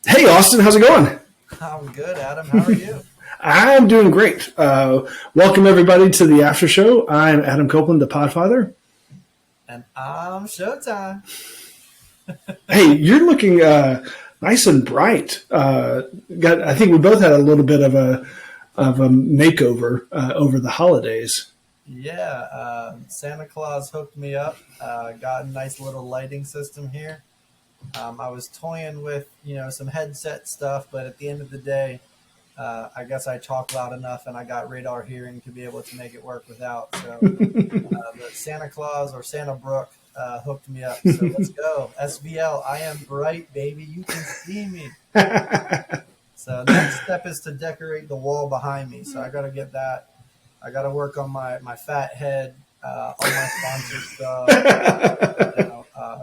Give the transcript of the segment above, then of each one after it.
Hey, Austin, how's it going? I'm good, Adam. How are you? I'm doing great. Welcome, everybody, to the after show. I'm Adam Copeland, the Podfather. And I'm Showtime. Hey, you're looking nice and bright. I think we both had a little bit of a makeover over the holidays. Yeah, Santa Claus hooked me up. Got a nice little lighting system here. I was toying with, some headset stuff, but at the end of the day, I guess I talk loud enough and I got radar hearing to be able to make it work without. So the Santa Claus or Santa Brook hooked me up. So let's go. SVL, I am bright, baby. You can see me. So next step is to decorate the wall behind me. So I got to get that. I got to work on my fat head, all my sponsor stuff.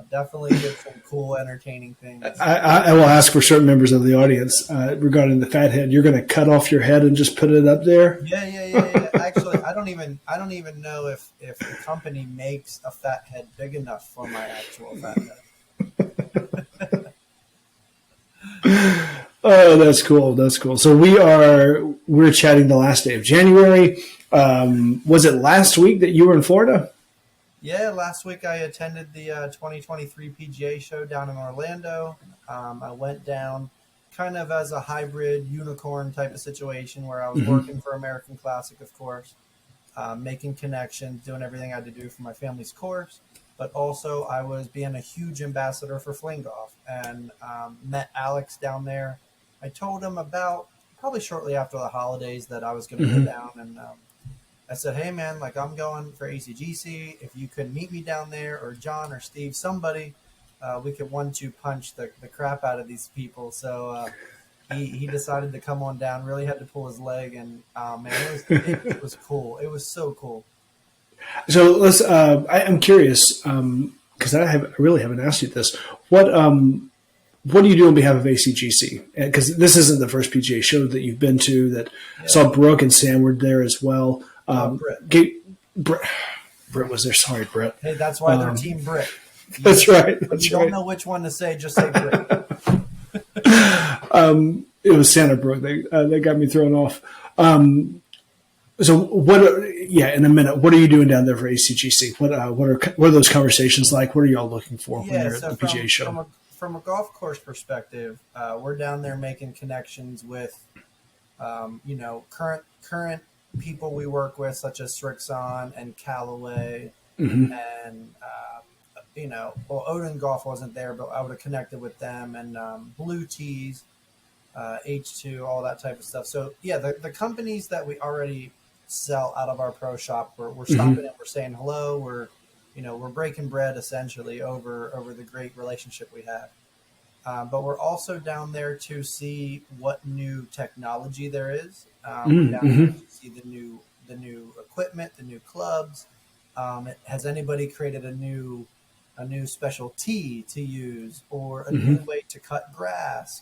Definitely get some cool, entertaining things. I will ask for certain members of the audience regarding the fat head. You're going to cut off your head and just put it up there? Yeah. Actually, I don't even know if the company makes a fat head big enough for my actual fat head. Oh, that's cool. That's cool. So we're chatting the last day of January. Was it last week that you were in Florida? Yeah, last week I attended the 2023 PGA Show down in Orlando. I went down kind of as a hybrid unicorn type of situation where I was working for American Classic, of course, making connections, doing everything I had to do for my family's course. But also I was being a huge ambassador for Fling Golf and met Alex down there. I told him about probably shortly after the holidays that I was going to go down and I said, hey, man, I'm going for ACGC. If you could meet me down there or John or Steve, somebody, we could 1-2 punch the crap out of these people. So he decided to come on down, really had to pull his leg. And, man, it was cool. It was so cool. So I'm curious because I really haven't asked you this. What do you do on behalf of ACGC? Because this isn't the first PGA show that you've been to that saw Brooke and Sam were there as well. Brett was there. Sorry, Brett. Hey, that's why they're Team Britt. That's right. If you don't know which one to say, just say Britt. It was Santa Brooke. They got me thrown off. So what? In a minute. What are you doing down there for ACGC? What are those conversations like? What are y'all looking for when you're at the PGA show? From a golf course perspective, we're down there making connections with, current people we work with, such as Srixon and Callaway, and Odin Golf wasn't there, but I would have connected with them and Blue Tees, H2, all that type of stuff. So yeah, the companies that we already sell out of our pro shop, we're stopping it, we're saying hello, we're breaking bread essentially over the great relationship we have. But we're also down there to see what new technology there is. We're down there to see the new equipment, the new clubs. Has anybody created a new special tee to use, or a new way to cut grass?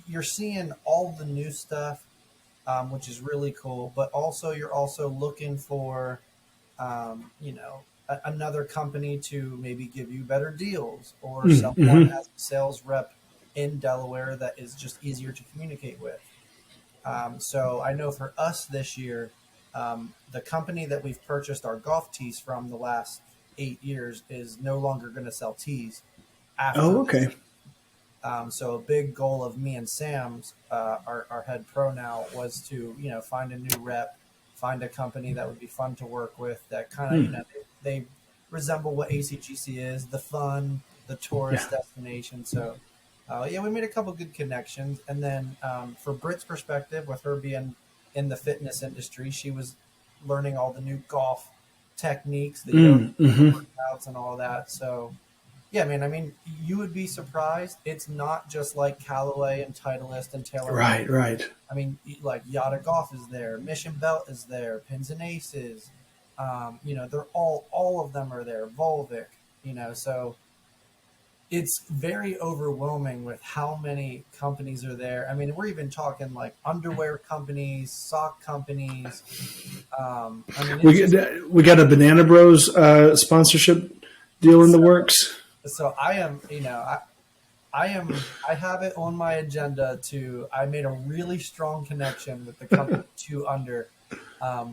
You're seeing all the new stuff, which is really cool. But also, you're also looking for, another company to maybe give you better deals, or someone as a sales rep in Delaware that is just easier to communicate with. So I know for us this year, the company that we've purchased our golf tees from the last 8 years is no longer going to sell tees. Okay. So a big goal of me and Sam's, our head pro now, was to, find a new rep, find a company that would be fun to work with, that kind of, they resemble what ACGC is, the fun, the tourist destination. So, we made a couple good connections. And then for Britt's perspective, with her being in the fitness industry, she was learning all the new golf techniques, the workouts and all that. So, yeah, man, I mean, you would be surprised. It's not just like Callaway and Titleist and Taylor. Right. I mean, like Yada Golf is there, Mission Belt is there, Pins and Aces. They're all of them are there. Volvic, so it's very overwhelming with how many companies are there. I mean, we're even talking like underwear companies, sock companies. We got a Banana Bros sponsorship deal in the works. So I I have it on my agenda I made a really strong connection with the company 2Under.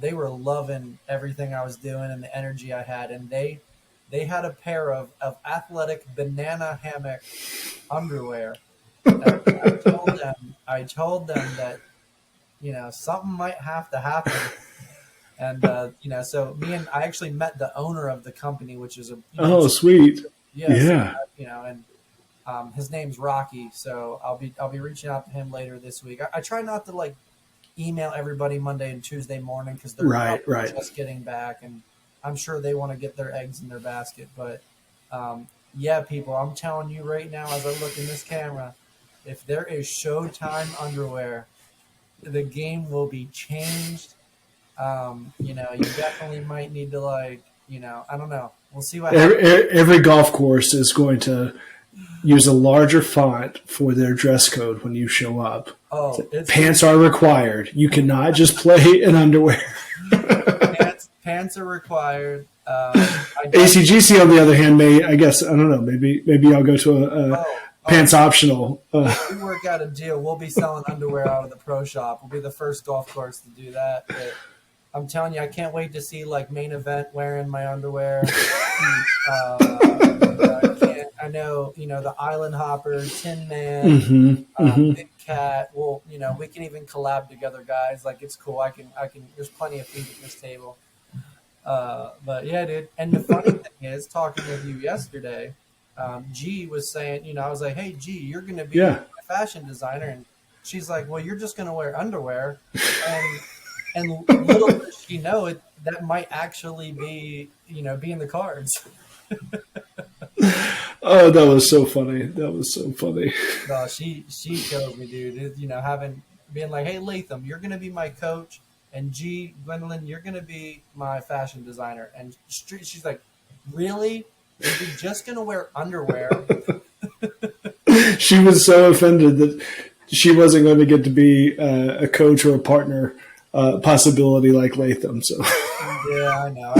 They were loving everything I was doing and the energy I had, and they had a pair of athletic banana hammock underwear. And I told them that, something might have to happen. And, so I actually met the owner of the company, which is Oh, sweet. yes, Yeah. and his name's Rocky. So I'll be reaching out to him later this week. I try not to like email everybody Monday and Tuesday morning because they're Right. just getting back, and I'm sure they want to get their eggs in their basket. But yeah, people, I'm telling you right now, as I look in this camera, if there is Showtime underwear, the game will be changed. You definitely might need to I don't know. We'll see what happens. Every golf course is going to use a larger font for their dress code when you show up. Oh, pants are required. You cannot just play in underwear. Pants are required. ACGC, on the other hand, I don't know. Maybe I'll go to a pants optional. If we work out a deal, we'll be selling underwear out of the pro shop. We'll be the first golf course to do that. But I'm telling you, I can't wait to see like main event wearing my underwear. I know, the Island Hopper, Tin Man, Big Cat. Well, we can even collab together, guys. Like, it's cool. I can. There's plenty of food at this table. But yeah, dude. And the funny thing is, talking with you yesterday, G was saying, I was like, hey, G, you're going to be a fashion designer, and she's like, well, you're just going to wear underwear, and little does she know it, that might actually be, be in the cards. Oh, that was so funny. No, she kills me, dude. Being like, hey, Latham, you're gonna be my coach, and Gwendolyn, you're gonna be my fashion designer. And she's like, really? You're just gonna wear underwear? She was so offended that she wasn't going to get to be a coach or a partner possibility like Latham. So yeah, I know.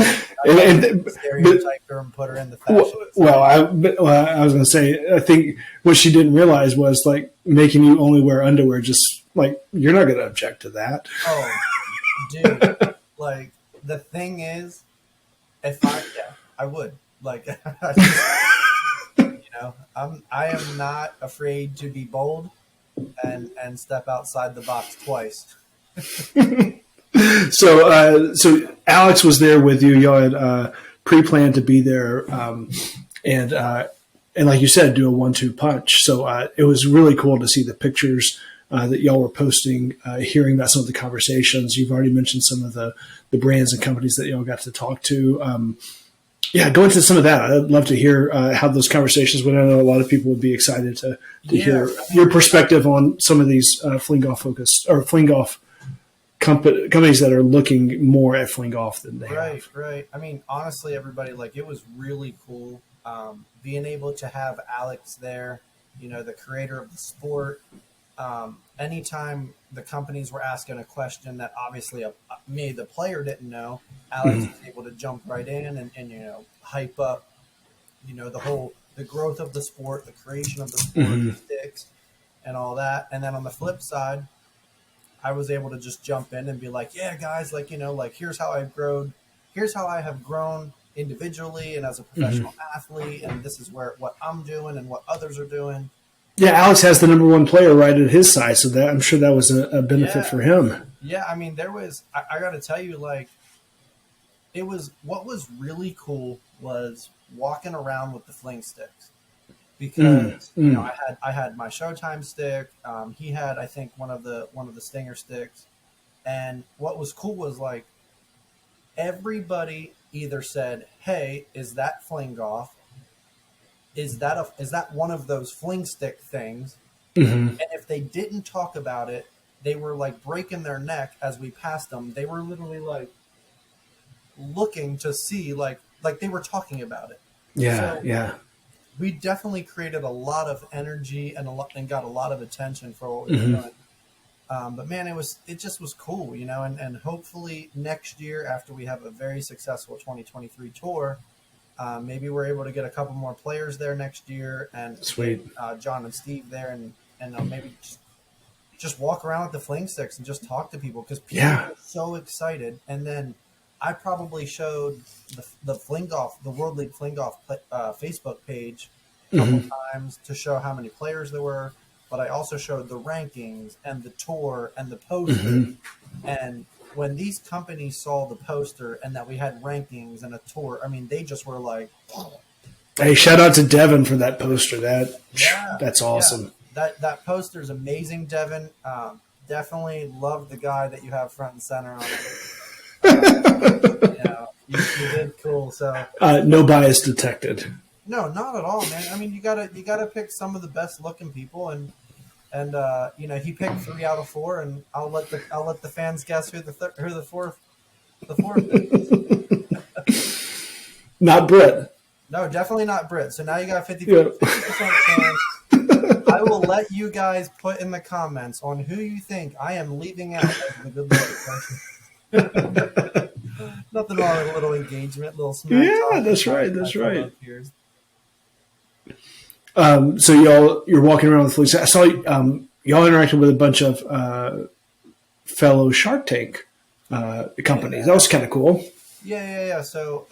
I stereotyped her and put her in the fashion. Well, I was going to say, I think what she didn't realize was like making you only wear underwear. Just like, you're not going to object to that. Oh, dude! Like, the thing is, I would like. I am not afraid to be bold and step outside the box twice. So Alex was there with you. Y'all had pre-planned to be there, and like you said, do a 1-2 punch. So it was really cool to see the pictures that y'all were posting, hearing about some of the conversations. You've already mentioned some of the brands and companies that y'all got to talk to. Go into some of that. I'd love to hear how those conversations went. I know a lot of people would be excited to hear your perspective on some of these fling golf focused or fling golf companies that are looking more at fling golf than they have. Right. I mean, honestly, everybody, like, it was really cool being able to have Alex there, the creator of the sport. Anytime the companies were asking a question that obviously me, the player, didn't know, Alex was able to jump right in and hype up, the growth of the sport, the creation of the sport, the sticks, and all that. And then on the flip side, I was able to just jump in and be like, yeah, guys, here's how I have grown individually and as a professional athlete, and this is what I'm doing and what others are doing. Yeah, Alex has the number one player right at his side, so that I'm sure that was a benefit for him. Yeah, I mean, I got to tell you, what was really cool was walking around with the fling sticks. Because I had my Showtime stick. He had, I think, one of the Stinger sticks, and what was cool was like everybody either said, "Hey, is that fling golf? Is that one of those fling stick things?" And if they didn't talk about it, they were like breaking their neck as we passed them. They were literally like looking to see like they were talking about it. Yeah. We definitely created a lot of energy and got a lot of attention for what we were doing. But man, it just was cool, and hopefully next year, after we have a very successful 2023 tour, Maybe we're able to get a couple more players there next year, and Sweet. John and Steve there, and maybe just walk around with the fling sticks and just talk to people, because people are so excited. And then I probably showed the fling golf, the World League Fling Golf Facebook page a couple times to show how many players there were, but I also showed the rankings and the tour and the poster. And when these companies saw the poster and that we had rankings and a tour, I mean, they just were like, hey, shout out to Devin for that poster. That's awesome. That poster is amazing, Devin. Definitely love the guy that you have front and center on it. You did cool. So no bias detected. No, not at all, man. I mean, you gotta pick some of the best looking people, and he picked 3 out of 4, and I'll let the fans guess who the fourth is. Not Britt. No, definitely not Britt. So now you got 50% chance. I will let you guys put in the comments on who you think I am leaving out as the good looking person. Nothing wrong with a little engagement, little smack talk. Yeah, that's right. So you're walking around with Felicia. I saw y'all interacted with a bunch of fellow Shark Tank companies. That was kind of cool. Yeah. So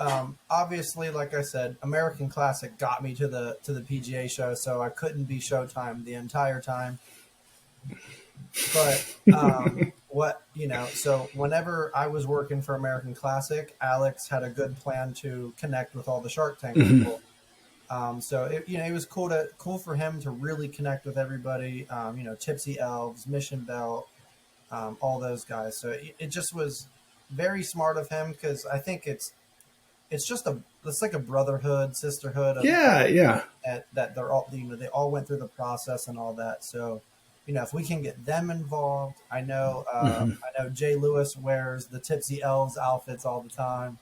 obviously, like I said, American Classic got me to the PGA Show, so I couldn't be Showtime the entire time. But so whenever I was working for American Classic, Alex had a good plan to connect with all the Shark Tank people. So it was cool for him to really connect with everybody. Tipsy Elves, Mission Belt, all those guys. So it just was very smart of him, because I think it's like a brotherhood, sisterhood. That they're all, they all went through the process and all that. So, if we can get them involved, I know Jay Lewis wears the Tipsy Elves outfits all the time.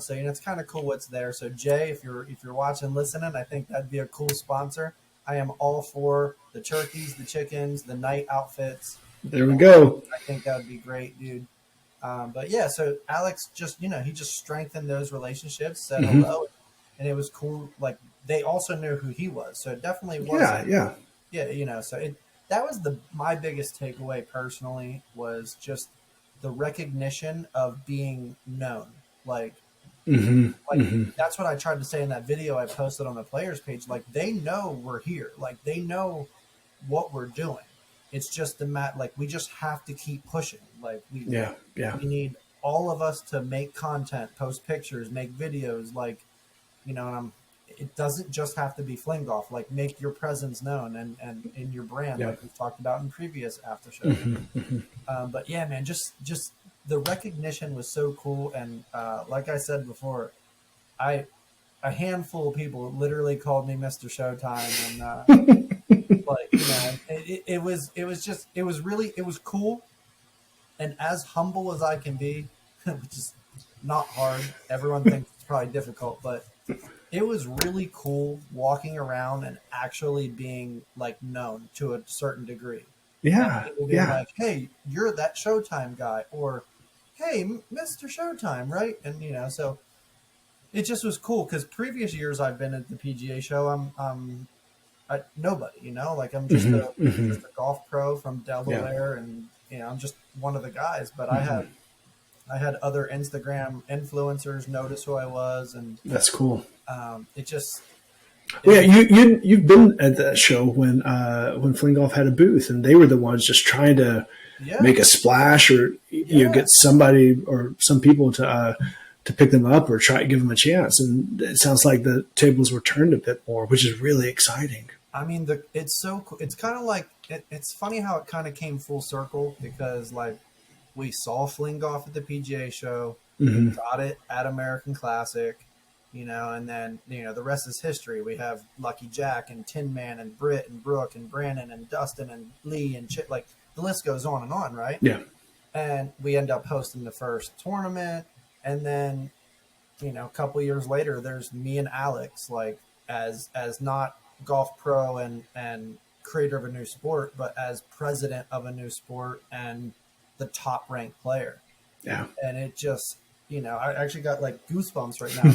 So it's kind of cool what's there. So Jay, if you're watching, listening, I think that'd be a cool sponsor. I am all for the turkeys, the chickens, the night outfits. There we go. I think that would be great, dude. But yeah, so Alex just, he just strengthened those relationships, said hello, and it was cool. Like, they also knew who he was. So it definitely was. Yeah. So that was my biggest takeaway personally, was just the recognition of being known. Like, that's what I tried to say in that video I posted on the players page. Like, they know we're here. Like, they know what we're doing. It's just we just have to keep pushing. Like, we need all of us to make content, post pictures, make videos. Like, it doesn't just have to be fling golf. Like, make your presence known and in your brand, like we've talked about in previous after shows. But yeah, man, just the recognition was so cool. And like I said before, a handful of people literally called me Mr. Showtime, and it was cool. And as humble as I can be, which is not hard, everyone thinks it's probably difficult, but it was really cool walking around and actually being like known to a certain degree. Yeah. People being like, hey, you're that Showtime guy, or hey, Mr. Showtime, right? And so it just was cool, because previous years I've been at the PGA Show, I'm nobody, like I'm just a golf pro from Delaware, and I'm just one of the guys. But I had other Instagram influencers notice who I was, and that's cool. You've been at that show when Fling Golf had a booth, and they were the ones just trying to make a splash, or get somebody or some people to pick them up or try to give them a chance. And it sounds like the tables were turned a bit more, which is really exciting. I mean, it's so cool. It's kind of like it's funny how it kind of came full circle, because like we saw Fling Golf at the PGA Show, got it at American Classic, and then the rest is history. We have Lucky Jack and Tin Man and Britt and Brooke and Brandon and Dustin and Lee and Chip. Like, the list goes on and on, right? Yeah. And we end up hosting the first tournament, and then a couple years later, there's me and Alex, like as not golf pro and creator of a new sport, but as president of a new sport and the top ranked player. Yeah. And it just, I actually got like goosebumps right now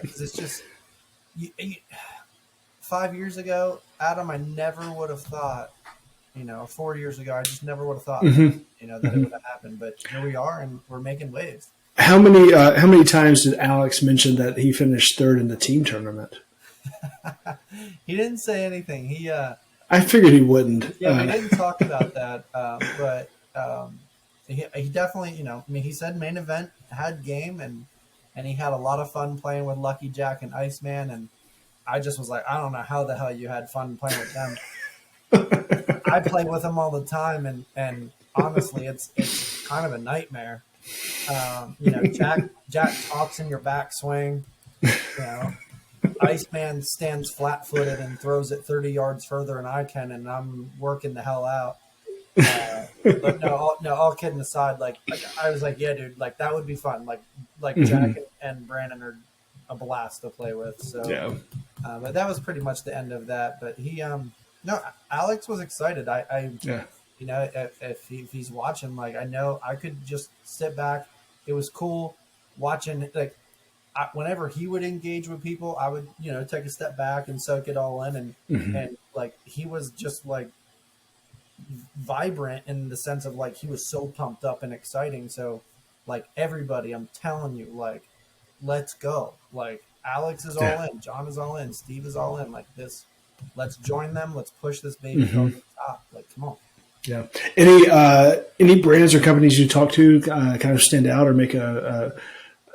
because it's just 5 years ago, Adam, I never would have thought, 4 years ago, I just never would have thought, that it would have happened. But here we are, and we're making waves. How many times did Alex mention that he finished third in the team tournament? He didn't say anything. I figured he wouldn't. Yeah, we didn't talk about that, but he definitely, he said main event had game, and he had a lot of fun playing with Lucky Jack and Iceman, and I just was like, I don't know how the hell you had fun playing with them. I play with them all the time, and honestly, it's kind of a nightmare. Jack talks in your backswing. Iceman stands flat-footed and throws it 30 yards further than I can, and I'm working the hell out. But all kidding aside, like I was like, yeah, dude, like that would be fun. Like Jack and Brandon are a blast to play with. So, yeah. But that was pretty much the end of that. But Alex was excited. If he's watching, like I know I could just sit back. It was cool watching. Like whenever he would engage with people, I would take a step back and soak it all in, and like he was just like vibrant in the sense of like he was so pumped up and exciting. So like everybody, I'm telling you, like let's go. Like Alex is all in, John is all in, Steve is all in. Like this, let's join them. Let's push this baby to the top. Like come on. Yeah. Any brands or companies you talk to kind of stand out or make an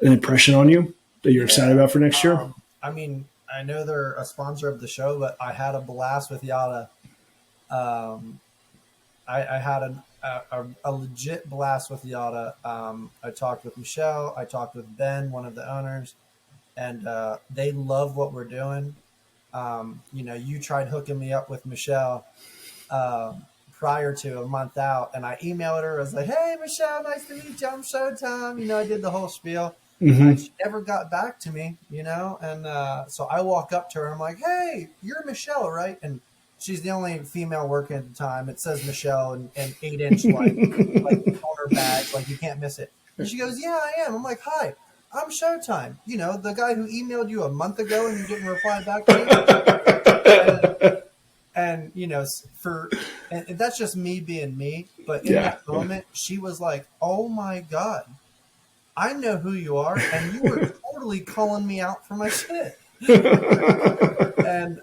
impression on you that you're excited about for next year? I mean, I know they're a sponsor of the show, but I had a blast with Yada. I had a legit blast with Yada. I talked with Michelle. I talked with Ben, one of the owners, and they love what we're doing. You tried hooking me up with Michelle prior to a month out, and I emailed her. I was like, hey, Michelle, nice to meet you. I'm Showtime. I did the whole spiel. She never got back to me, and so I walk up to her. And I'm like, hey, you're Michelle, right? And she's the only female working at the time. It says Michelle and 8-inch like toner badge, like you can't miss it. And she goes, yeah, I am. I'm like, hi, I'm Showtime. The guy who emailed you a month ago and you didn't reply back to me. And that's just me being me. But in that moment, she was like, oh my God, I know who you are. And you were totally calling me out for my shit. And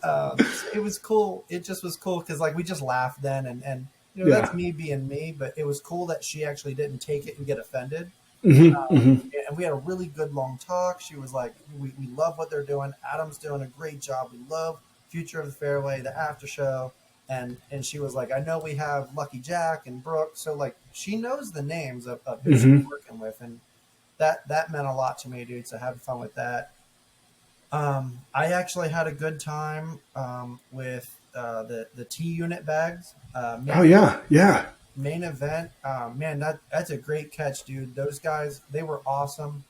it was cool. It just was cool because like we just laughed then, and that's me being me. But it was cool that she actually didn't take it and get offended. And we had a really good long talk. She was like, we love what they're doing. Adam's doing a great job. We love Future of the Fairway, the after show. And she was like, I know we have Lucky Jack and Brooke. So like she knows the names of who she's working with. And that meant a lot to me, dude. So having fun with that. I actually had a good time with the T unit bags. Main event. Man, that's a great catch, dude. Those guys, they were awesome.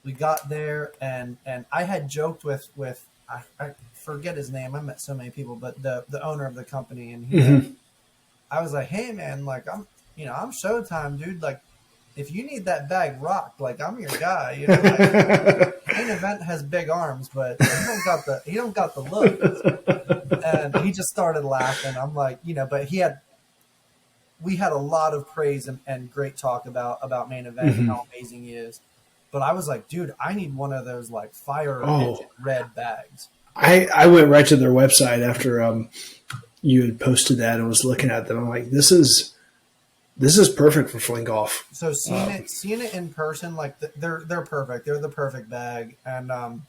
We got there, and I had joked with I forget his name. I met so many people, but the owner of the company, and I was like, hey man, like I'm Showtime, dude. Like if you need that bag rocked, like I'm your guy. Main event has big arms, but he don't got the look. And he just started laughing. I'm like, but we had a lot of praise and great talk about main event and how amazing he is. But I was like, dude, I need one of those like fire engine red bags. I went right to their website after you had posted that and was looking at them. I'm like, this is perfect for fling golf. So seeing it in person, like they're perfect. They're the perfect bag. And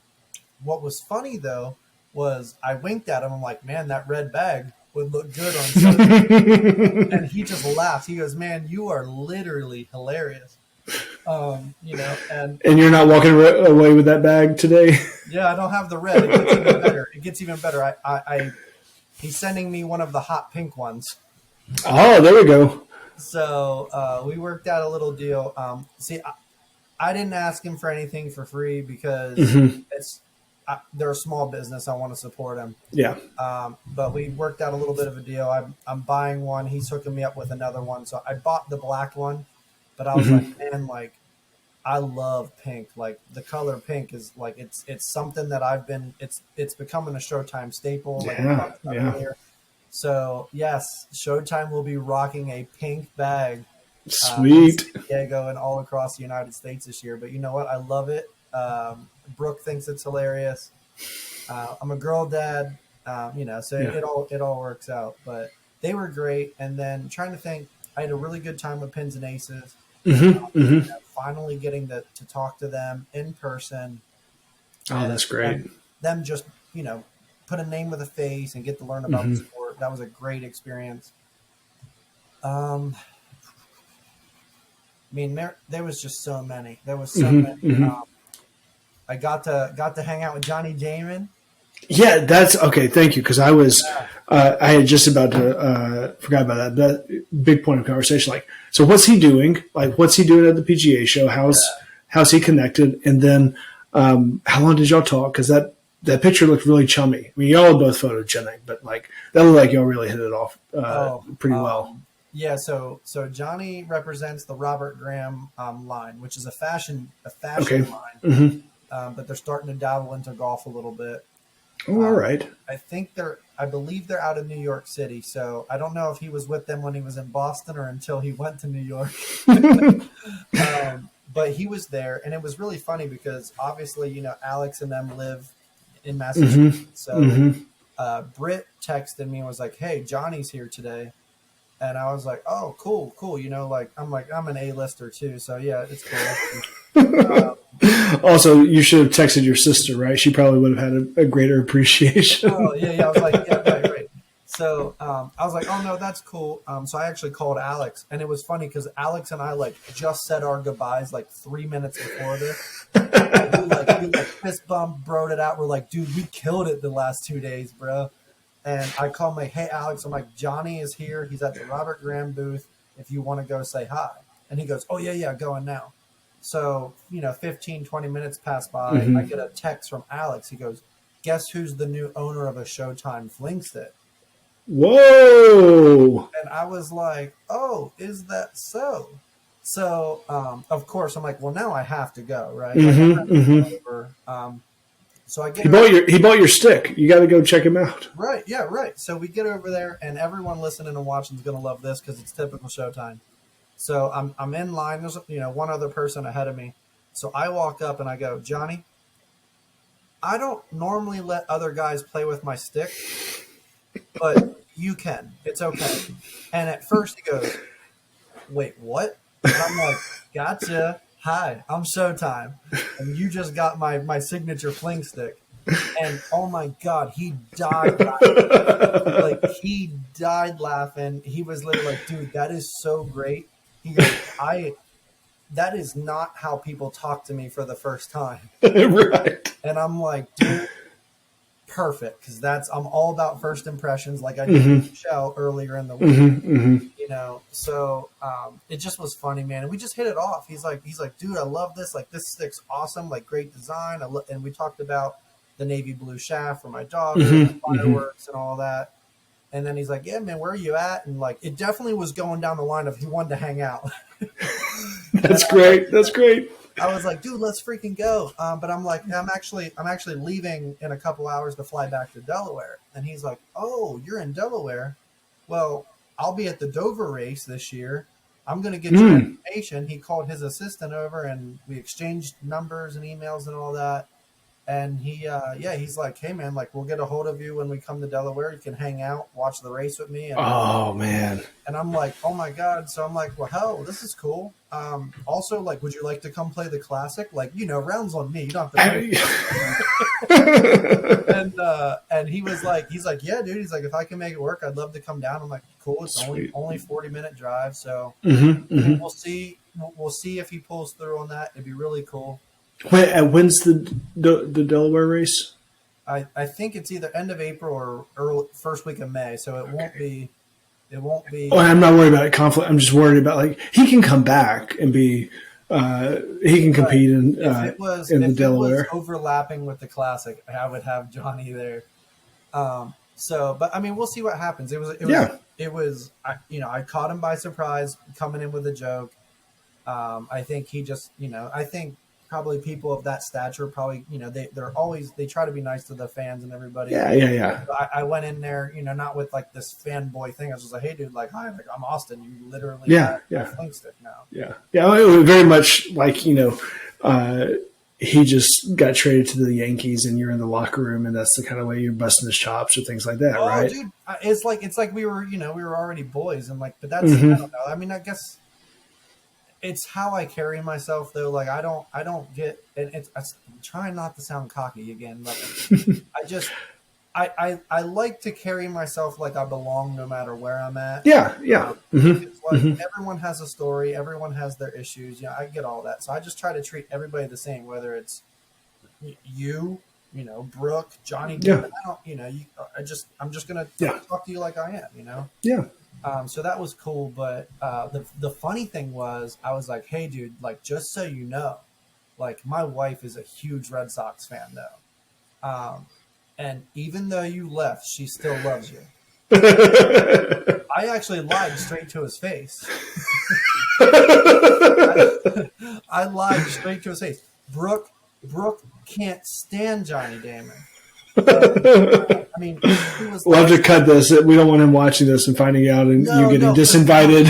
what was funny though was I winked at him. I'm like, man, that red bag would look good on something. And he just laughed. He goes, man, you are literally hilarious. And you're not walking away with that bag today. Yeah, I don't have the red. It gets even better. He's sending me one of the hot pink ones. Oh, there we go. So we worked out a little deal. I didn't ask him for anything for free because they're a small business. I want to support them. Yeah. But we worked out a little bit of a deal. I'm buying one. He's hooking me up with another one. So I bought the black one, but I was like, man, like I love pink. Like the color pink is like it's something that it's becoming a Showtime staple. Like we Yeah, talked about yeah. earlier. So yes, Showtime will be rocking a pink bag in Sweet. San Diego and all across the United States this year. But you know what? I love it. Brooke thinks it's hilarious. I'm a girl dad, so Yeah. it all works out. But they were great. And then trying to think, I had a really good time with Pins and Aces. Finally getting to talk to them in person, Oh, and that's great. them just put a name with a face and get to learn about the sport. That was a great experience. I mean, there was just so many. There was so many. I got to hang out with Johnny Damon. Yeah, that's okay. Thank you, because I had just about to forgot about that. That big point of conversation. Like, so what's he doing? Like, what's he doing at the PGA Show? How's he connected? And then, how long did y'all talk? Because that picture looked really chummy. I mean, y'all are both photogenic, but like that looked like y'all really hit it off pretty well. Yeah, so Johnny represents the Robert Graham line, which is a fashion line, but they're starting to dabble into golf a little bit. Oh, all right. I believe they're out of New York City, so I don't know if he was with them when he was in Boston or until he went to New York. But he was there, and it was really funny because obviously, Alex and them live in Massachusetts. So Britt texted me and was like, "Hey, Johnny's here today." And I was like, "Oh, cool. I'm an A-lister too, so yeah, it's cool." Also, you should have texted your sister, right? She probably would have had a greater appreciation. Oh yeah. I was like, yeah, right. So I was like, "Oh no, that's cool." So I actually called Alex, and it was funny because Alex and I just said our goodbyes 3 minutes before this. We fist bump, broed it out. We're like, "Dude, we killed it the last 2 days, bro." And I call him like, "Hey, Alex," I'm like, "Johnny is here. He's at the Robert Graham booth. If you want to go say hi." And he goes, "Oh, yeah, going now." So, 15, 20 minutes pass by. I get a text from Alex. He goes, "Guess who's the new owner of a Showtime fling stick?" Whoa. And I was like, "Oh, is that so?" So, of course, I'm like, "Well, now I have to go, right?" So I get he bought your stick. You got to go check him out. Right, yeah, right. So we get over there, and everyone listening and watching is going to love this because it's typical Showtime. So I'm in line. There's one other person ahead of me. So I walk up and I go, "Johnny, I don't normally let other guys play with my stick, but you can. It's okay." And at first he goes, "Wait, what?" And I'm like, "Gotcha. Hi, I'm Showtime, and you just got my signature fling stick." And oh my God, he died laughing. He died laughing. He was literally like, "Dude, that is so great." He goes, that is not how people talk to me for the first time. Right. And I'm like, "Dude, perfect." Because I'm all about first impressions, like I did with Michelle earlier in the week. So it just was funny, man. And we just hit it off. He's like, "Dude, I love this. Like, this stick's awesome. Like, great design." And we talked about the navy blue shaft for my dog, fireworks and all that. And then he's like, "Yeah, man, where are you at?" And it definitely was going down the line of he wanted to hang out. That's great. That's great. I was like, "Dude, let's freaking go." But I'm like, I'm actually leaving in a couple hours to fly back to Delaware. And he's like, "Oh, you're in Delaware? Well, I'll be at the Dover race this year. I'm going to get your information." He called his assistant over and we exchanged numbers and emails and all that. And he's like, "Hey man, we'll get a hold of you when we come to Delaware. You can hang out, watch the race with me." And, oh man. And I'm like, "Oh my God." So I'm like, "Well, hell, this is cool. Also, would you like to come play the classic? Rounds on me. You don't have to." And he's like, "Yeah, dude." He's like, "If I can make it work, I'd love to come down." I'm like, "Cool. It's only 40-minute drive. So we'll see. We'll see if he pulls through on that. It'd be really cool." When's the Delaware race? I think it's either end of April or early first week of May, so it won't be. It won't be. Oh, I'm not worried about conflict. I'm just worried about he can come back and be. He can compete in the Delaware. If it was overlapping with the Classic, I would have Johnny there. But I mean, we'll see what happens. I caught him by surprise coming in with a joke. I think he just, I think probably people of that stature probably, they try to be nice to the fans and everybody. Yeah. So I went in there, not with like this fanboy thing. I was just like, hey, dude, like, hi, like, I'm Austin. You literally have a fling stick now. Yeah. It was very much like, he just got traded to the Yankees and you're in the locker room and that's the kind of way you're busting his chops or things like that, right? Dude, it's like we were, we were already boys and like, but that's, I don't know. I mean, I guess it's how I carry myself though. Like I don't get, and I'm trying not to sound cocky again, but I like to carry myself like I belong no matter where I'm at. Yeah. It's like everyone has a story, everyone has their issues. I get all that. So I just try to treat everybody the same, whether it's you, Brooke, Johnny. Yeah. I don't, I'm just gonna talk to you like I am. Yeah. So that was cool. But the funny thing was, I was like, hey, dude, like just so you know, like my wife is a huge Red Sox fan though. And even though you left, she still loves you. I actually lied straight to his face. I lied straight to his face. Brooke can't stand Johnny Damon. I mean, he was we'll have to cut this. We don't want him watching this and finding out and you getting disinvited.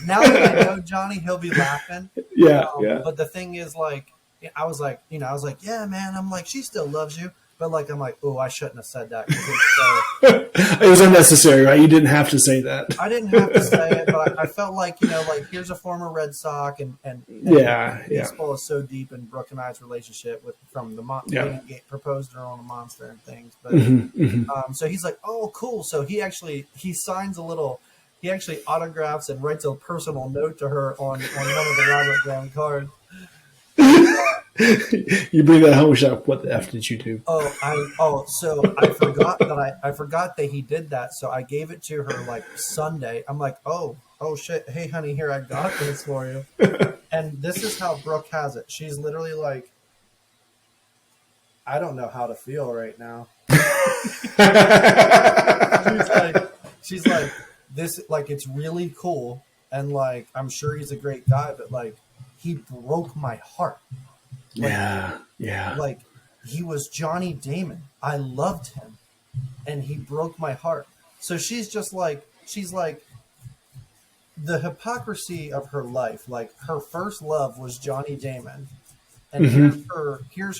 Now that I know Johnny, he'll be laughing. Yeah. But the thing is, like, I was like, yeah, man. I'm like, she still loves you. But like, I'm like, oh, I shouldn't have said that. It was unnecessary, right? You didn't have to say that. I didn't have to say it, but I felt like, like here's a former Red Sox, and baseball is so deep in Brooke and I's relationship from the proposed her on a monster and things. But so he's like, oh, cool. So he actually autographs and writes a personal note to her on one of the Robert Brown cards. You bring that home shop. What the F did you do? So I forgot that he did that. So I gave it to her like Sunday. I'm like, oh shit. Hey honey, here, I got this for you. And this is how Brooke has it. She's literally like, I don't know how to feel right now. she's like this, like, it's really cool. And like, I'm sure he's a great guy, but like, he broke my heart. Like he was Johnny Damon. I loved him, and he broke my heart. So she's like the hypocrisy of her life. Like her first love was Johnny Damon, and here's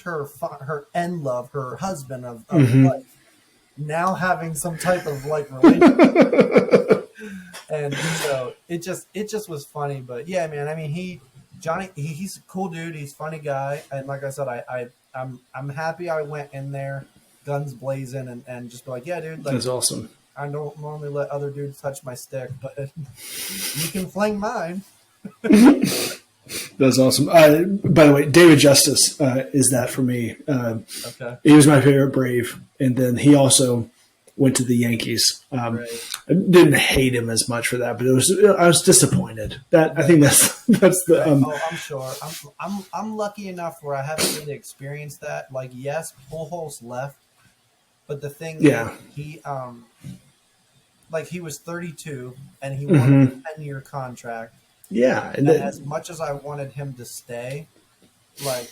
her end love, her husband of life, now having some type of like relationship. And so it just was funny. But yeah, man. I mean, he's a cool dude. He's a funny guy. And like I said, I'm happy I went in there guns blazing and just be like, yeah, dude. Like, that's awesome. I don't normally let other dudes touch my stick, but you can fling mine. That's awesome. By the way, David Justice is that for me. Okay. He was my favorite Brave. And then he also went to the Yankees. Right. I didn't hate him as much for that, but I was disappointed. I think that's the. I'm sure. I'm lucky enough where I haven't really experienced that. Like, yes, Pujols left, but the thing, is, he he was 32 and he won a 10-year contract. Yeah, and as much as I wanted him to stay, like,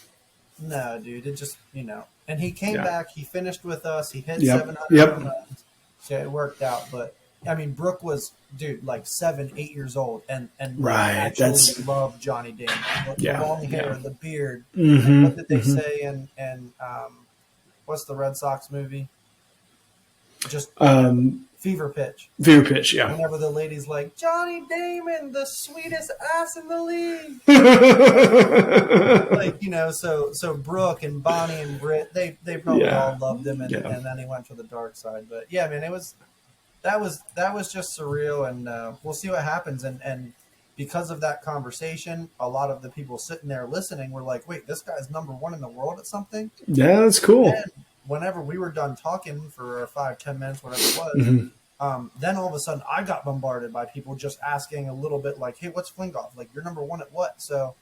no, dude, it just And he came back. He finished with us. He hit 700 runs. So it worked out. But I mean, Brooke was, dude, like 7-8 years old, and actually loved Johnny Damon. The long hair, the beard. What did they say in what's the Red Sox movie? Just Fever Pitch. Fever Pitch, yeah. Whenever the lady's like, Johnny Damon, the sweetest ass in the league. Like, so Brooke and Bonnie and Britt, they probably all loved him, and then he went to the dark side. But yeah, man, that was just surreal, and we'll see what happens. And because of that conversation, a lot of the people sitting there listening were like, wait, this guy's #1 in the world at something? Yeah, that's cool. And whenever we were done talking for 5-10 minutes, whatever it was, then all of a sudden I got bombarded by people just asking a little bit like, hey, what's fling golf? Like, you're #1 at what? So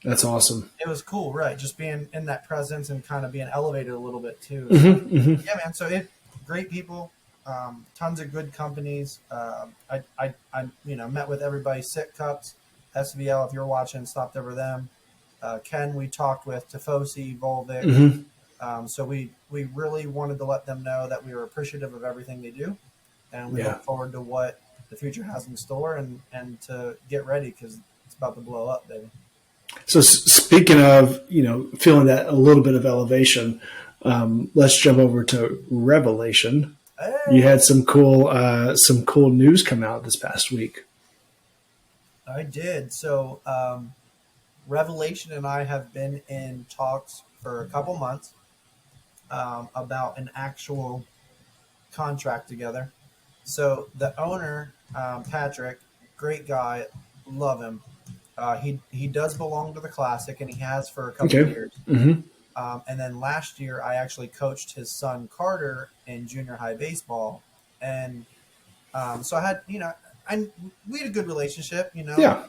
that's awesome. It was cool, right? Just being in that presence and kind of being elevated a little bit too. Yeah, man. So great people, tons of good companies. I met with everybody. Sit Cups SVL, if you're watching, stopped over them. Ken, we talked with Tifosi, Volvic. So we really wanted to let them know that we were appreciative of everything they do, and we look forward to what the future has in store, and to get ready because it's about to blow up, baby. So speaking of, feeling that a little bit of elevation, let's jump over to Revelation. Hey. You had some cool news come out this past week. I did. So Revelation and I have been in talks for a couple months about an actual contract together. So the owner, Patrick, great guy, love him. He does belong to the Classic, and he has for a couple of years. And then last year, I actually coached his son Carter in junior high baseball, and so I had, we had a good relationship, Yeah.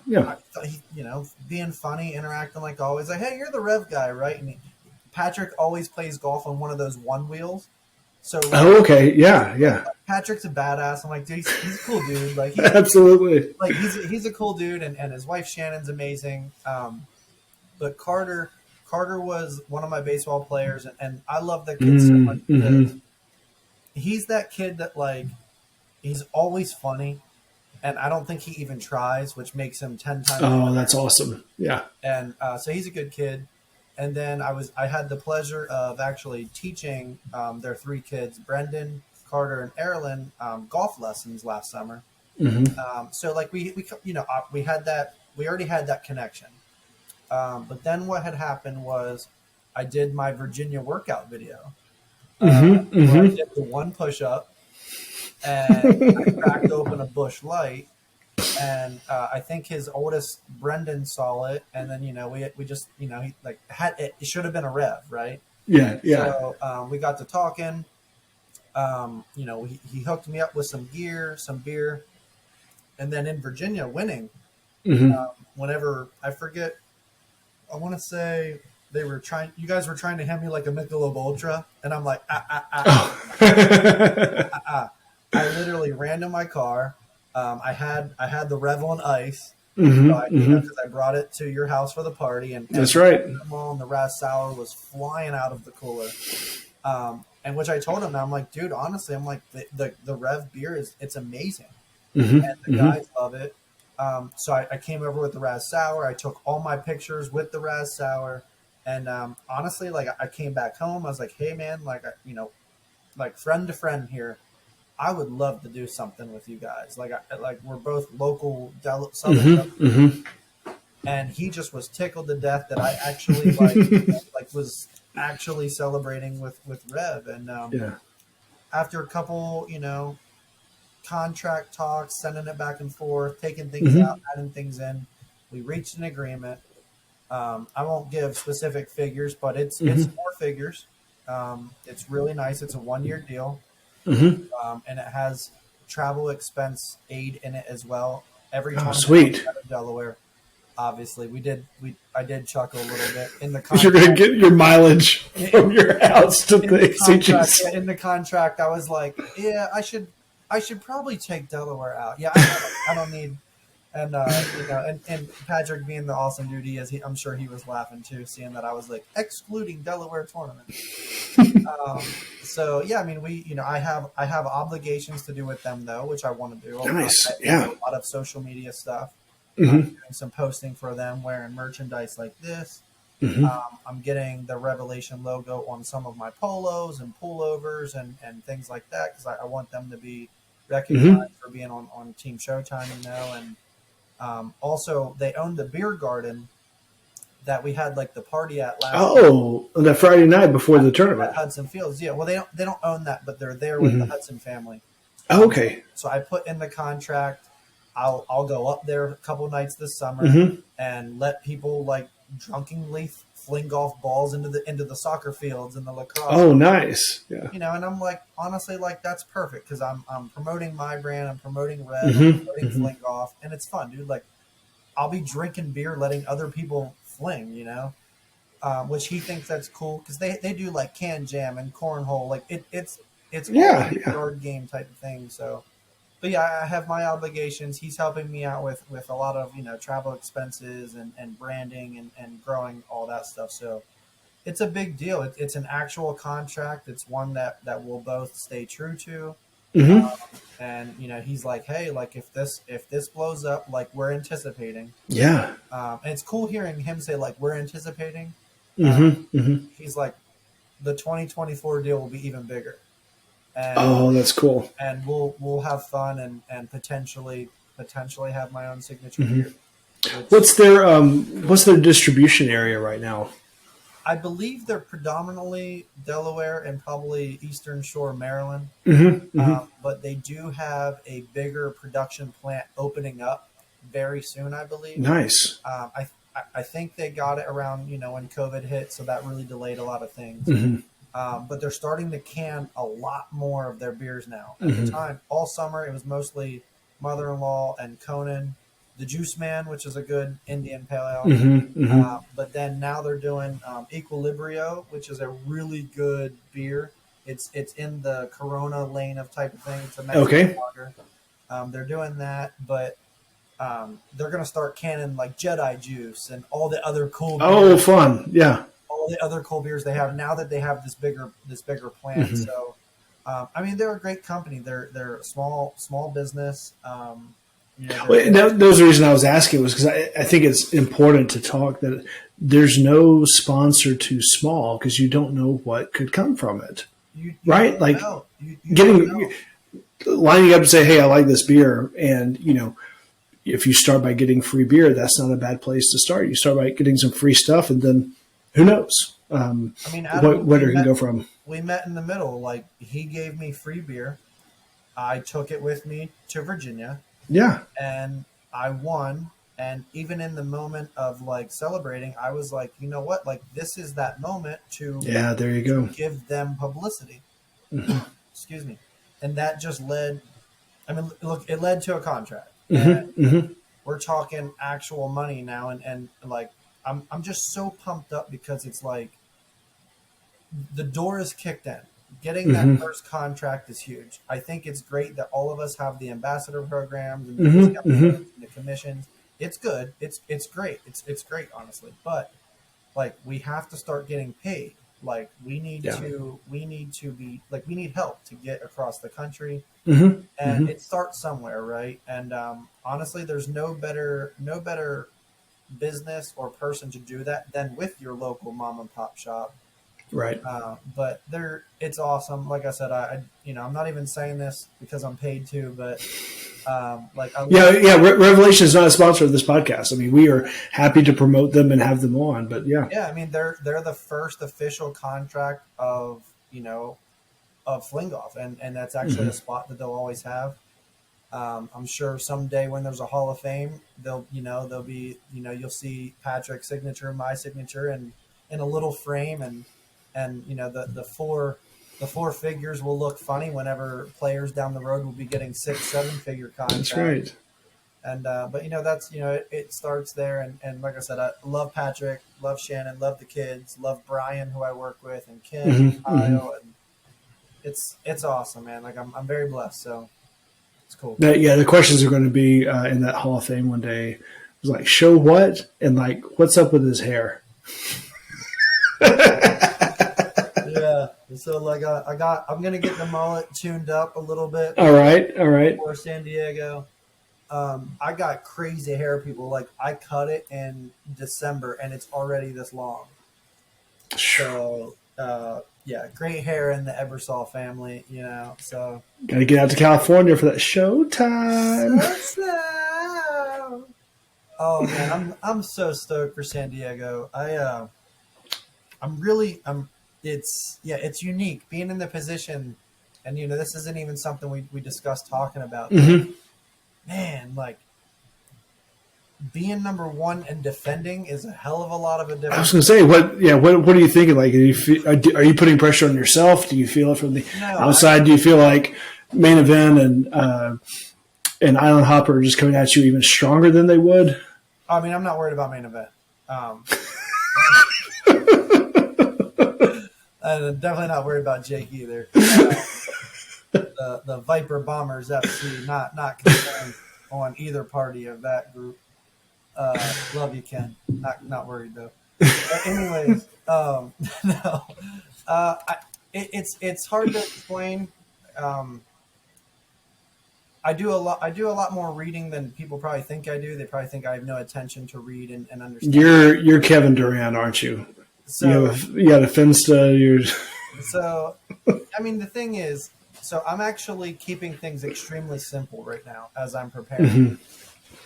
Being funny, interacting like always. Like, hey, you're the Rev guy, right? And Patrick always plays golf on one of those one wheels. So okay, yeah. Patrick's a badass. I'm like, dude, he's a cool dude. Like, absolutely. Like he's a cool dude, and his wife Shannon's amazing. But Carter was one of my baseball players, and I love that kid so much because he's that kid that, like, he's always funny, and I don't think he even tries, which makes him 10 times. Oh, that's awesome! Yeah, and so he's a good kid. And then I had the pleasure of actually teaching their three kids, Brendan, Carter, and Erilyn, golf lessons last summer. So like we already had that connection. But then what had happened was I did my Virginia workout video. Where I did the one push up, and I cracked open a Busch Light. And I think his oldest Brendan saw it, and then we just he like had it should have been a Rev, right? Yeah. So we got to talking. He hooked me up with some gear, some beer, and then in Virginia, winning. Whenever I forget, I want to say you guys were trying to hand me like a Michelob Ultra, and I'm like, I literally ran to my car. I had the Revel and Ice, because I brought it to your house for the party, and that's right. And the Raz Sour was flying out of the cooler, and which I told him, I'm like, dude, honestly, I'm like the Rev beer it's amazing, and the guys love it. So I came over with the Raz Sour. I took all my pictures with the Raz Sour, and honestly, like I came back home, I was like, hey man, like like friend to friend here. I would love to do something with you guys. Like we're both local Southern, and he just was tickled to death that I actually was actually celebrating with Rev. And after a couple, contract talks, sending it back and forth, taking things out, adding things in, we reached an agreement. I won't give specific figures, but it's 4 figures. It's really nice. It's a 1-year deal. And it has travel expense aid in it as well. Every time sweet. Out of Delaware, obviously, I did chuckle a little bit in the contract. You're going to get your mileage from your house to the ACGC. In the contract, I was like, yeah, I should probably take Delaware out. Yeah, I don't need. And and Patrick, being the awesome dude he is, I'm sure he was laughing too, seeing that I was like excluding Delaware tournament. So yeah, I mean, I have obligations to do with them though, which I want to do. Nice, I do a lot of social media stuff. Doing some posting for them, wearing merchandise like this. I'm getting the Revelation logo on some of my polos and pullovers and things like that because I want them to be recognized for being on Team Showtime, and also they own the beer garden that we had like the party at last. Oh, on that Friday night before the tournament. At Hudson Fields, yeah. Well, they don't own that, but they're there with the Hudson family. Oh, okay. So I put in the contract. I'll go up there a couple nights this summer and let people like drunkenly fling golf balls into the soccer fields and the lacrosse. Oh, nice. Yeah. And I'm like, honestly, like that's perfect because I'm promoting my brand, I'm promoting Red, I'm promoting fling golf, and it's fun, dude. Like I'll be drinking beer, letting other people fling, which he thinks that's cool because they do like can jam and cornhole, like it's a yard game type of thing. So but yeah, I have my obligations. He's helping me out with a lot of travel expenses and branding and growing all that stuff. So it's a big deal. It's an actual contract. It's one that we'll both stay true to. Mm-hmm. And he's like, hey, like if this blows up, like we're anticipating. Yeah. And it's cool hearing him say like we're anticipating. Mm-hmm. Mm-hmm. He's like, the 2024 deal will be even bigger. And, Oh, that's cool. and we'll have fun and potentially have my own signature Mm-hmm. beer. What's their distribution area right now? I believe they're predominantly Delaware and probably Eastern Shore, Maryland. Mm-hmm. Mm-hmm. But they do have a bigger production plant opening up very soon, I believe. Nice. I think they got it around when COVID hit, so that really delayed a lot of things. Mm-hmm. But they're starting to can a lot more of their beers now. At Mm-hmm. the time, all summer, it was mostly Mother-in-Law and Conan, the Juice Man, which is a good Indian pale ale. Mm-hmm. Mm-hmm. But then now they're doing Equilibrio, which is a really good beer. It's in the Corona lane of type of thing. It's a Mexican lager. They're doing that, but they're going to start canning like Jedi Juice and all the other cool beers. Oh, fun. Yeah. All the other cool beers they have now that they have this bigger plant. Mm-hmm. So, I mean, they're a great company. They're a small business. That was the reason I was asking was because I think it's important to talk that there's no sponsor too small because you don't know what could come from it. You right? Like you lining up to say, hey, I like this beer. And, if you start by getting free beer, that's not a bad place to start. You start by getting some free stuff and then who knows I mean, Adam, where it can go from. We met in the middle. Like he gave me free beer. I took it with me to Virginia. Yeah. And I won. And even in the moment of like celebrating, I was like, you know what? Like this is that moment to there you go. Give them publicity. Mm-hmm. Excuse me. And that just led. I mean, look, it led to a contract. Mm-hmm. Mm-hmm. We're talking actual money now, and like I'm just so pumped up because it's like the door is kicked in. Getting Mm-hmm. that first contract is huge. I think it's great that all of us have the ambassador programs and the, Mm-hmm. discount Mm-hmm. codes and the commissions. It's good. It's great. It's great, honestly. But like we have to start getting paid. Like we need to be like we need help to get across the country. Mm-hmm. And Mm-hmm. it starts somewhere, right? And honestly, there's no better business or person to do that than with your local mom and pop shop. Right. But it's awesome. Like I said, I'm not even saying this because I'm paid to, but Revelation is not a sponsor of this podcast. I mean, we are happy to promote them and have them on, but yeah. I mean, they're the first official contract of Flingoff, and that's actually Mm-hmm. a spot that they'll always have. I'm sure someday when there's a Hall of Fame, they'll be, you'll see Patrick's signature, my signature, and in a little frame, and the four figures will look funny whenever players down the road will be getting 6-7 figure contracts. That's right. And but that's it starts there, and like I said, I love Patrick, love Shannon, love the kids, love Brian, who I work with, and Kim, Mm-hmm. Kyle, and it's awesome, man. Like I'm very blessed, so it's cool. The questions are going to be in that Hall of Fame one day. It was like, show what? And like, what's up with his hair? Yeah. So like I'm gonna get the mullet tuned up a little bit. All right. For San Diego. I got crazy hair, people. Like I cut it in December and it's already this long. So great hair in the Ebersole family, so Got to get out to California for that show time. Oh man, I'm so stoked for San Diego. It's unique being in the position, and this isn't even something we discussed talking about. Mm-hmm. Man, like being number one and defending is a hell of a lot of a difference. I was going to say, what are you thinking? Like, are you putting pressure on yourself? Do you feel it from the outside? Do you feel like Main Event and Island Hopper are just coming at you even stronger than they would? I mean, I'm not worried about Main Event. I'm definitely not worried about Jake either. the Viper Bombers FC. Not concerned on either party of that group. Love you, Ken. Not worried though. But anyways, no. It's hard to explain. I do a lot more reading than people probably think I do. They probably think I have no attention to read and understand. You're Kevin Durant, aren't you? So you got a Finsta. So, I mean, the thing is, so I'm actually keeping things extremely simple right now as I'm preparing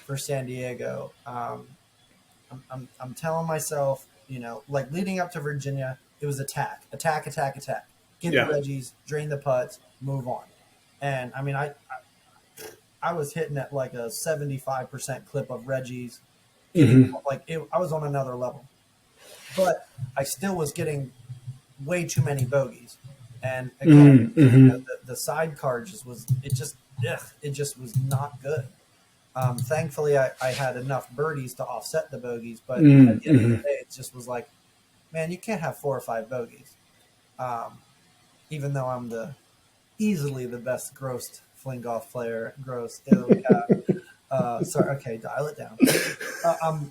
for San Diego. I'm telling myself, like leading up to Virginia, it was attack. Get the Reggies, drain the putts, move on. And I mean, I was hitting at like a 75% clip of Reggies. I was on another level, but I still was getting way too many bogeys. And again, the sidecar just was not good. Thankfully, I had enough birdies to offset the bogeys, but at the end of the day, it just was like, man, you can't have 4 or 5 bogeys. Even though I'm easily the best grossed fling golf player, sorry, okay, dial it down.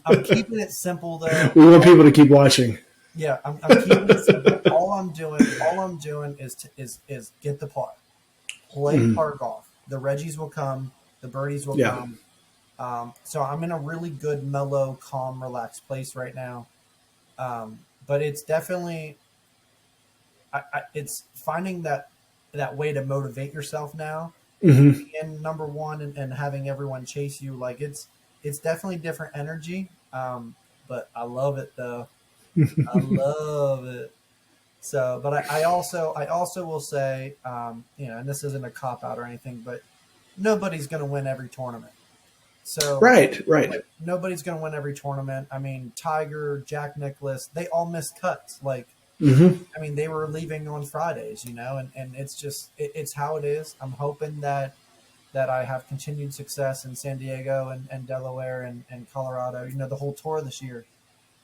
I'm keeping it simple though. We want people to keep watching. Yeah, I'm keeping it simple. All I'm doing is get the par, play par golf. The Reggies will come, the birdies will come. So I'm in a really good, mellow, calm, relaxed place right now. But it's definitely, it's finding that way to motivate yourself now. And number one, and having everyone chase you, like it's definitely different energy. But I love it though. I love it. So, but I also will say, and this isn't a cop out or anything, but nobody's going to win every tournament. So right. Like, nobody's going to win every tournament. I mean, Tiger, Jack Nicklaus, they all missed cuts. Like, I mean, they were leaving on Fridays, and it's just, it's how it is. I'm hoping that I have continued success in San Diego and Delaware and Colorado, the whole tour this year.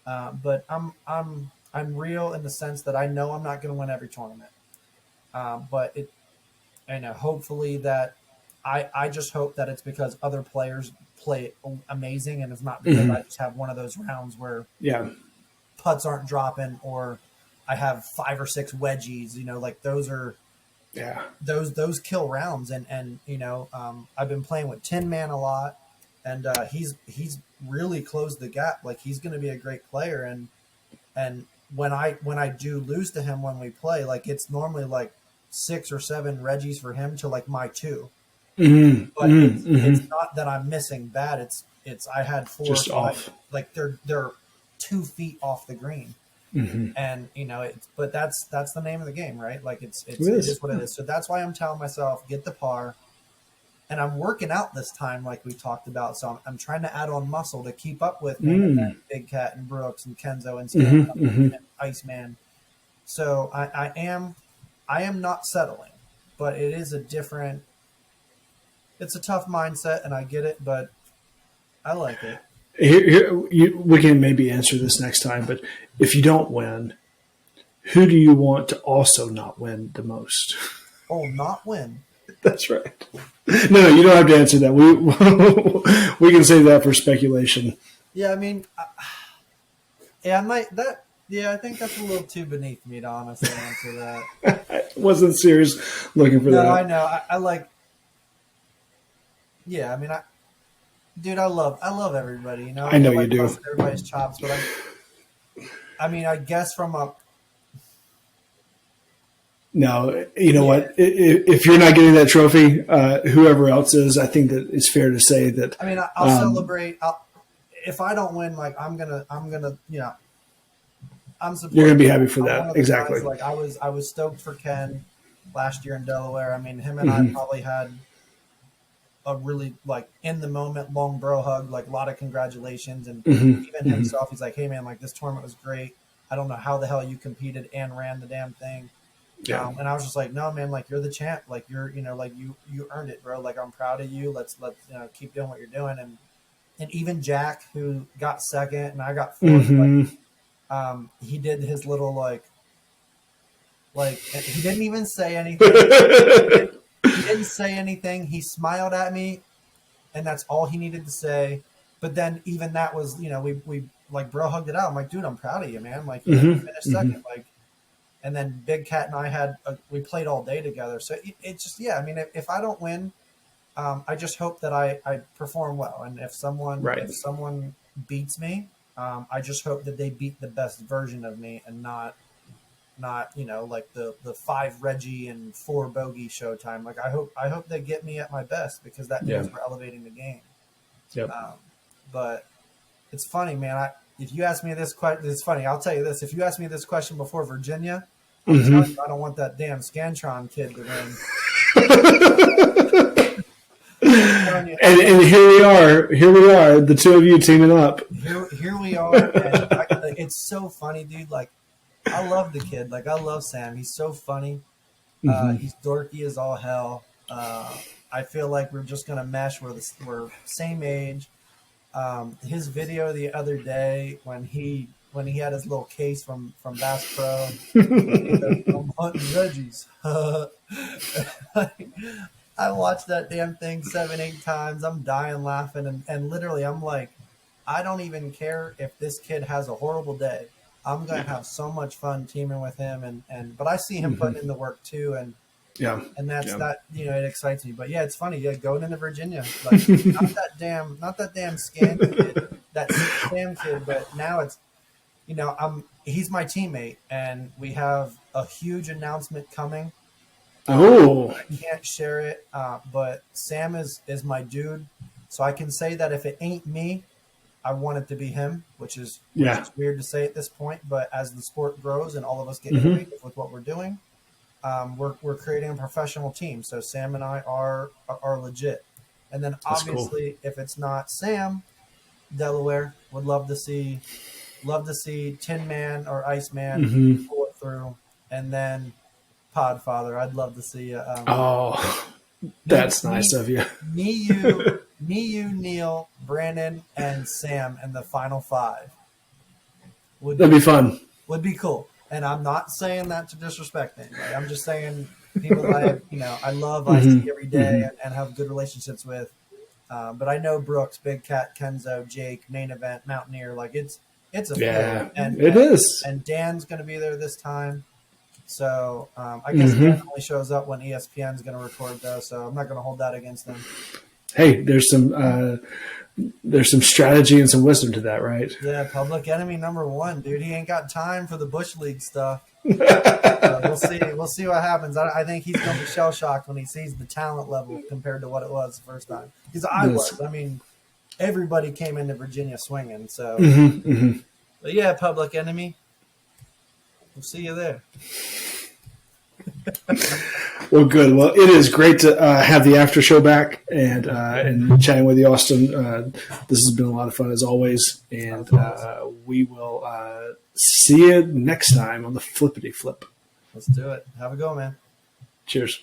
But I'm real in the sense that I know I'm not going to win every tournament. But hopefully that I just hope that it's because other players play amazing and it's not because I just have one of those rounds where putts aren't dropping or I have 5 or 6 wedgies, like those are those kill rounds. And I've been playing with Tin Man a lot and he's really closed the gap. Like he's going to be a great player. And when I do lose to him when we play, like it's normally like 6 or 7 Reggies for him to like my 2. But it's not that I'm missing bad. It's I had 4 just or 5, off. like they're 2 feet off the green. And but that's the name of the game, right? Like it is what it is. So that's why I'm telling myself, get the par. And I'm working out this time, like we talked about. So I'm trying to add on muscle to keep up with Big Cat and Brooks and Kenzo and and Iceman. So I am not settling, but it is it's a tough mindset, and I get it, but I like it. We can maybe answer this next time, but if you don't win, who do you want to also not win the most? Oh, not win. That's right. No, you don't have to answer that. We can save that for speculation. Yeah, I mean, I think that's a little too beneath me to honestly answer that. I wasn't serious looking for that. No, I know. I like. Yeah, I mean, I love everybody. I know you do. Everybody's chops, but I guess from a. No, you know what? If you're not getting that trophy, whoever else is, I think that it's fair to say that. I mean, I'll celebrate. If I don't win, like I'm gonna, I'm supporting. You're gonna be happy for that, exactly. Guys, like I was stoked for Ken last year in Delaware. I mean, him and I probably had a really like in the moment long bro hug, like a lot of congratulations, and even himself, he's like, "Hey man, like this tournament was great. I don't know how the hell you competed and ran the damn thing." Yeah. And I was just like, no, man, like you're the champ. Like you're, like you earned it, bro. Like I'm proud of you. Let's keep doing what you're doing. And even Jack, who got second and I got fourth, he did his little like he didn't even say anything. He didn't didn't say anything. He smiled at me, and that's all he needed to say. But then even that was, we like bro hugged it out. I'm like, dude, I'm proud of you, man. Like, you finished second. Like, and then Big Cat and I we played all day together. So it just, yeah. I mean, if I don't win, I just hope that I perform well. And if someone beats me, I just hope that they beat the best version of me and not like the 5 Reggie and 4 bogey showtime. Like I hope they get me at my best, because that means we're elevating the game. Yep. But it's funny, man. If you ask me this question, it's funny. I'll tell you this: if you asked me this question before Virginia, I'm telling you, I don't want that damn Scantron kid to win. And here we are, the two of you teaming up. Here we are. And it's so funny, dude. Like, I love the kid. Like, I love Sam. He's so funny. He's dorky as all hell. I feel like we're just gonna mesh. We're same age. His video the other day when he had his little case from Bass Pro, I'm hunting Reggies. I watched that damn thing 7-8 times. I'm dying laughing, and literally I'm like, I don't even care if this kid has a horrible day. I'm gonna have so much fun teaming with him, but I see him putting in the work too, and that's that. It excites me. But yeah, it's funny. Yeah, going into Virginia, like not that damn scam kid, that scam kid. But now it's, he's my teammate, and we have a huge announcement coming. Oh, I can't share it, but Sam is my dude, so I can say that if it ain't me, I want it to be him, which is weird to say at this point. But as the sport grows and all of us get innovative with what we're doing, we're creating a professional team. So Sam and I are legit. And then obviously, if it's not Sam, Delaware would love to see Tin Man or Ice Man pull it through, and then Podfather. I'd love to see. That's nice of you. Me, you, Neil, Brandon, and Sam in the final 5. That'd be fun. Would be cool. And I'm not saying that to disrespect anybody. I'm just saying people that I love, I see every day and have good relationships with. But I know Brooks, Big Cat, Kenzo, Jake, Main Event, Mountaineer. Like it's a fair. And it is. And Dan's going to be there this time. So I guess Dan only shows up when ESPN is going to record, though. So I'm not going to hold that against them. Hey, there's some strategy and some wisdom to that, right? Yeah, public enemy number 1, dude. He ain't got time for the Bush League stuff. We'll see. We'll see what happens. I think he's going to be shell shocked when he sees the talent level compared to what it was the first time. Because I was. I mean, everybody came into Virginia swinging. So, but yeah, public enemy. We'll see you there. Well, good. Well, it is great to have the after show back and chatting with you, Austin. This has been a lot of fun as always, and we will see you next time on the Flippity Flip. Let's do it. Have a go, man. Cheers.